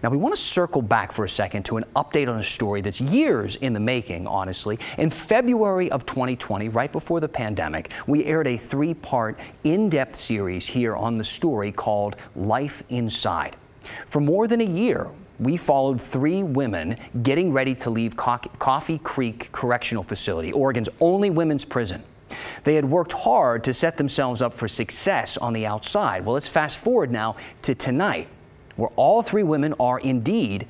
Now, we want to circle back for a second to an update on a story that's years in the making, honestly. In February of 2020, right before the pandemic, we aired a 3-part in-depth series here on The Story called Life Inside. For more than a year, we followed 3 women getting ready to leave Coffee Creek Correctional Facility, Oregon's only women's prison. They had worked hard to set themselves up for success on the outside. Well, let's fast forward now to tonight, where all 3 women are indeed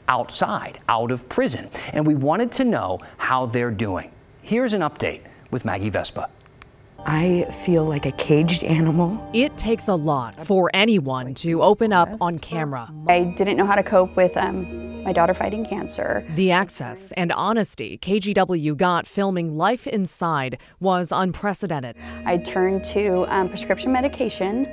outside, out of prison. And we wanted to know how they're doing. Here's an update with Maggie Vespa. I feel like a caged animal. It takes a lot for anyone to open up on camera. I didn't know how to cope with my daughter fighting cancer. The access and honesty KGW got filming Life Inside was unprecedented. I turned to prescription medication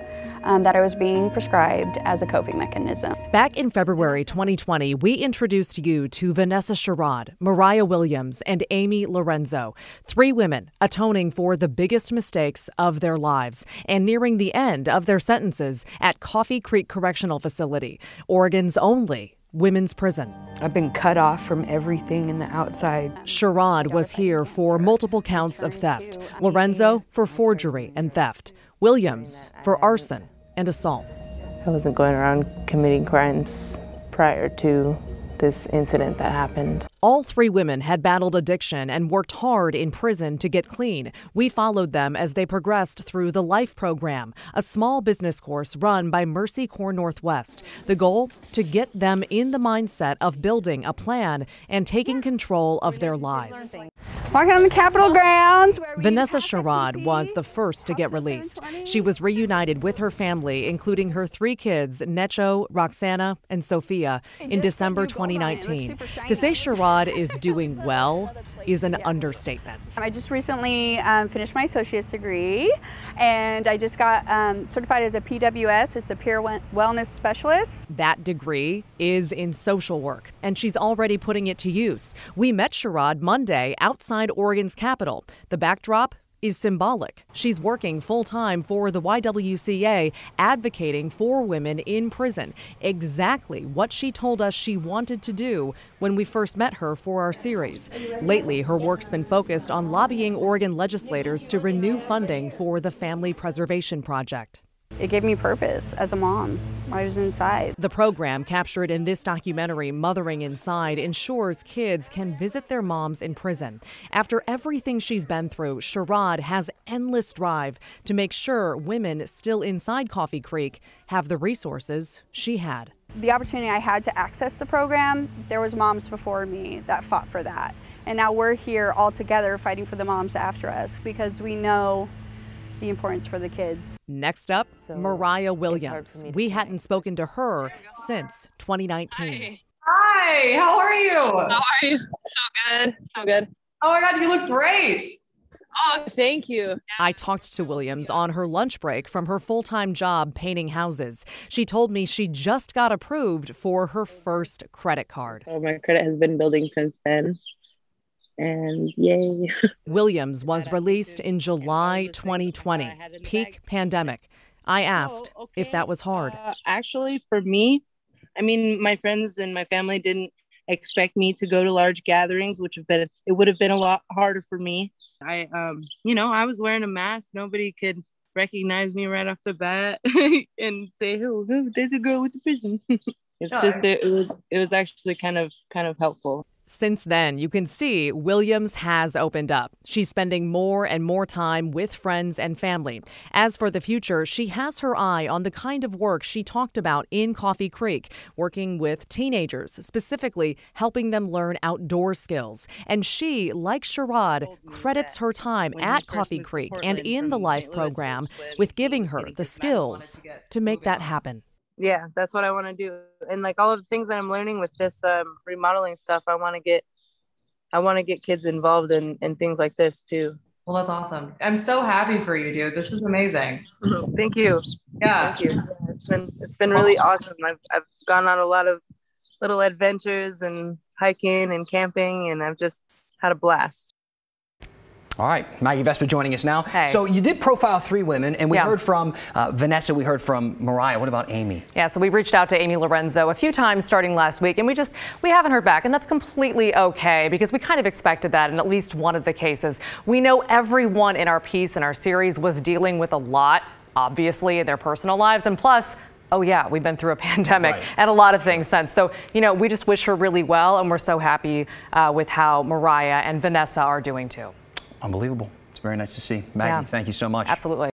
that I was being prescribed as a coping mechanism. Back in February 2020, we introduced you to Vanessa Sherrod, Mariah Williams, and Lorenzo, 3 women atoning for the biggest mistakes of their lives and nearing the end of their sentences at Coffee Creek Correctional Facility, Oregon's only women's prison. I've been cut off from everything in the outside. Sherrod was here for multiple counts of theft, Lorenzo for forgery and theft, Williams for arson and assault. I wasn't going around committing crimes prior to this incident that happened. All 3 women had battled addiction and worked hard in prison to get clean. We followed them as they progressed through the Life program, a small business course run by Mercy Corps Northwest. The goal, to get them in the mindset of building a plan and taking control of their lives. Walking on the Capitol grounds. Vanessa Sherrod was the first to get released. She was reunited with her family, including her 3 kids, Necho, Roxana, and Sophia, in December 2019. To say Sherrod is doing well is an understatement. I just recently finished my associate's degree, and I just got certified as a PWS. It's a peer wellness specialist. That degree is in social work, and she's already putting it to use. We met Sherrod Monday outside Oregon's capital. The backdrop is symbolic. She's working full-time for the YWCA, advocating for women in prison. Exactly what she told us she wanted to do when we first met her for our series. Lately, her work's been focused on lobbying Oregon legislators to renew funding for the Family Preservation Project. It gave me purpose as a mom. I was inside. The program, captured in this documentary, Mothering Inside, ensures kids can visit their moms in prison. After everything she's been through, Sherrod has endless drive to make sure women still inside Coffee Creek have the resources she had. The opportunity I had to access the program, there was moms before me that fought for that. And now we're here all together fighting for the moms after us, because we know the importance for the kids. Next up, Mariah Williams. We hadn't spoken to her since 2019. Hi, how are you? How are you? So good, so good. Oh my God, you look great. Oh, thank you. I talked to Williams on her lunch break from her full-time job painting houses. She told me she just got approved for her first credit card. So my credit has been building since then. And yay. Williams was released in July 2020, peak pandemic. I asked if that was hard. Actually, for me, I mean, my friends and my family didn't expect me to go to large gatherings, it would have been a lot harder for me. I was wearing a mask. Nobody could recognize me right off the bat and say, "Oh, there's a girl with the prison." It was actually kind of helpful. Since then, you can see Williams has opened up. She's spending more and more time with friends and family. As for the future, she has her eye on the kind of work she talked about in Coffee Creek, working with teenagers, specifically helping them learn outdoor skills. And she, like Sherrod, credits her time at Coffee Creek and in the Life program with giving her the skills to make that happen. Yeah, that's what I want to do. And like all of the things that I'm learning with this remodeling stuff, I want to get kids involved in things like this too. Well, that's awesome. I'm so happy for you, dude. This is amazing. Thank you. Yeah. Thank you. It's been really awesome. I've gone on a lot of little adventures and hiking and camping, and I've just had a blast. All right, Maggie Vespa joining us now. Hey. So you did profile 3 women, and we heard from Vanessa, we heard from Mariah. What about Amy? Yeah, so we reached out to Amy Lorenzo a few times starting last week, and we haven't heard back, and that's completely okay because we kind of expected that in at least one of the cases. We know everyone in our piece in our series was dealing with a lot, obviously, in their personal lives, and plus, oh yeah, we've been through a pandemic and a lot of things since. So, you know, we just wish her really well, and we're so happy with how Mariah and Vanessa are doing too. Unbelievable. It's very nice to see. Maggie, thank you so much. Absolutely.